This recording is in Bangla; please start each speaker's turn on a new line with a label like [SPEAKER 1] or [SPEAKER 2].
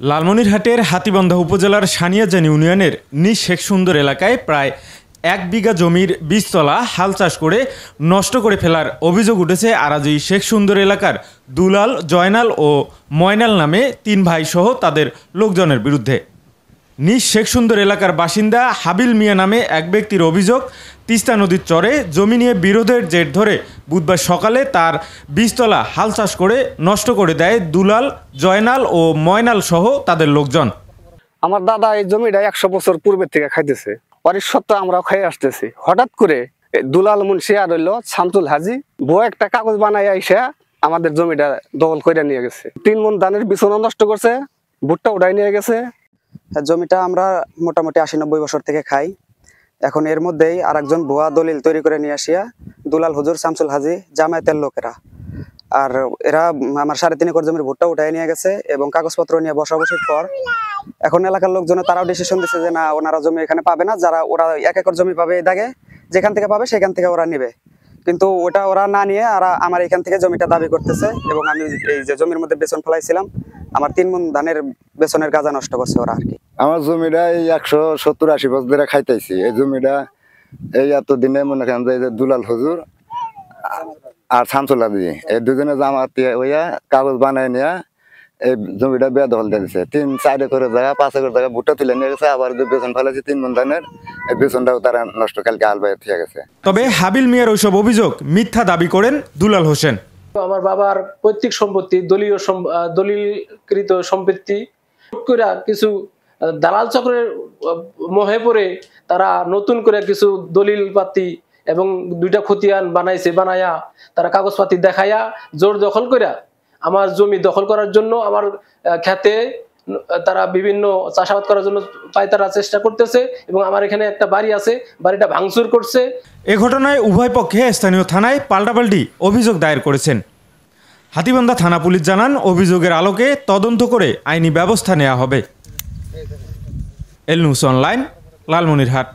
[SPEAKER 1] লালমনিরহাটের হাতীবান্ধা উপজেলার সানিয়াজানি ইউনিয়নের নিজ শেখ সুন্দর এলাকায় প্রায় 1 বিঘা জমির বীজতলা হাল চাষ করে নষ্ট করে ফেলার অভিযোগ উঠেছে আরাজি শেখ সুন্দর এলাকার দুলাল, জয়নাল ও ময়নাল নামে 3 ভাই সহ তাদের লোকজনের বিরুদ্ধে। নিজ শেখ সুন্দর এলাকার বাসিন্দা হাবিল মিয়া নামে এক ব্যক্তির অভিযোগ, তিস্তা নদীর চরে জমি নিয়ে বিরোধের জের ধরে বুধবার সকালে তার বীজতলা হাল চাষ করে নষ্ট করে দেয় দুলাল, জয়নাল ও ময়নাল সহ তাদের লোকজন।
[SPEAKER 2] আমার দাদা এই জমিটা 100 বছর পূর্বে থেকে খাইতেছে, পরিসত্ত্ব আমরাও খেয়ে আসতেছি। হঠাৎ করে দুলাল মুন্সি আর হইল শামসুল হাজি বউ একটা কাগজ বানাই আইসা আমাদের জমিটা দখল করে নিয়ে গেছে। 3 মণ ধানের বিছনা নষ্ট করছে, ভুট্টা উঠাই নিয়ে গেছে।
[SPEAKER 3] জমিটা আমরা মোটামুটি 80-90 বছর থেকে খাই। এখন এর মধ্যেই আরেকজন ভুয়া দলিল তৈরি করে নিয়ে আসিয়া দুলাল হুজুর, শামসুল হাজি, জামায়াতের লোকেরা আর এরা আমার 3.5 একর জমির ভুট্টা উঠাই নিয়ে গেছে এবং কাগজপত্র নিয়ে বসাবসির পর এখন এলাকার লোকজন তারাও ডিসিশন দিচ্ছে যে না, ওনারা জমি এখানে পাবে না, যারা ওরা 1 একর জমি পাবে এই দাগে, যেখান থেকে পাবে সেখান থেকে ওরা নিবে। কিন্তু ওটা ওরা না নিয়ে আমার এখান থেকে জমিটা দাবি করতেছে এবং আমি এই যে জমির মধ্যে বেতন ফেলাইছিলাম, আমার 3 মণ ধানের বেতনের গাজা নষ্ট করছে ওরা আর কি।
[SPEAKER 4] আমার জমিটা এই 170-80 বছর ধরে খাইতেছি। এই জমিটা এই এতদিনে মনে করেন যে দুলাল হুজুর আর শামসুল হাজি এই দুজনে জামাতে হইয়া কাগজ বানাই নিয়ে এই জমিটা বেদখল দিয়ে দিচ্ছে। 3-4 একরের জায়গা, 5 একর জায়গা ভুট্টা তুলে নিয়ে গেছে। আবার যে বেতন ফেলেছে 3 মণ ধানের, এই বেতনটাও তারা নষ্ট কালকে আলবাইয়ে থেকে গেছে।
[SPEAKER 1] তবে হাবিল মিয়ার ওইসব অভিযোগ মিথ্যা দাবি করেন দুলাল হোসেন।
[SPEAKER 5] আমার বাবার পৈতৃক সম্পত্তি, দলিলকৃত সম্পত্তি কিছু দালাল চক্রের মোহে পড়ে তারা নতুন করে কিছু দলিল পাতি এবং 2টা খতিয়ান বানাইছে, বানায়া তারা কাগজপাতি দেখাইয়া জোর দখল করে আমার জমি দখল করার জন্য আমার খেতে তারা বিভিন্ন চাষাবাদ করার জন্য তারা চেষ্টা করতেছে এবং আমার এখানে একটা বাড়ি আছে, বাড়িটা ভাঙচুর করছে।
[SPEAKER 1] এ ঘটনায় উভয় পক্ষে স্থানীয় থানায় পাল্টাপাল্টি অভিযোগ দায়ের করেছেন। হাতীবান্ধা থানা পুলিশ জানান, অভিযোগের আলোকে তদন্ত করে আইনি ব্যবস্থা নেওয়া হবে। এল নিউজ অনলাইন, লালমনিরহাট।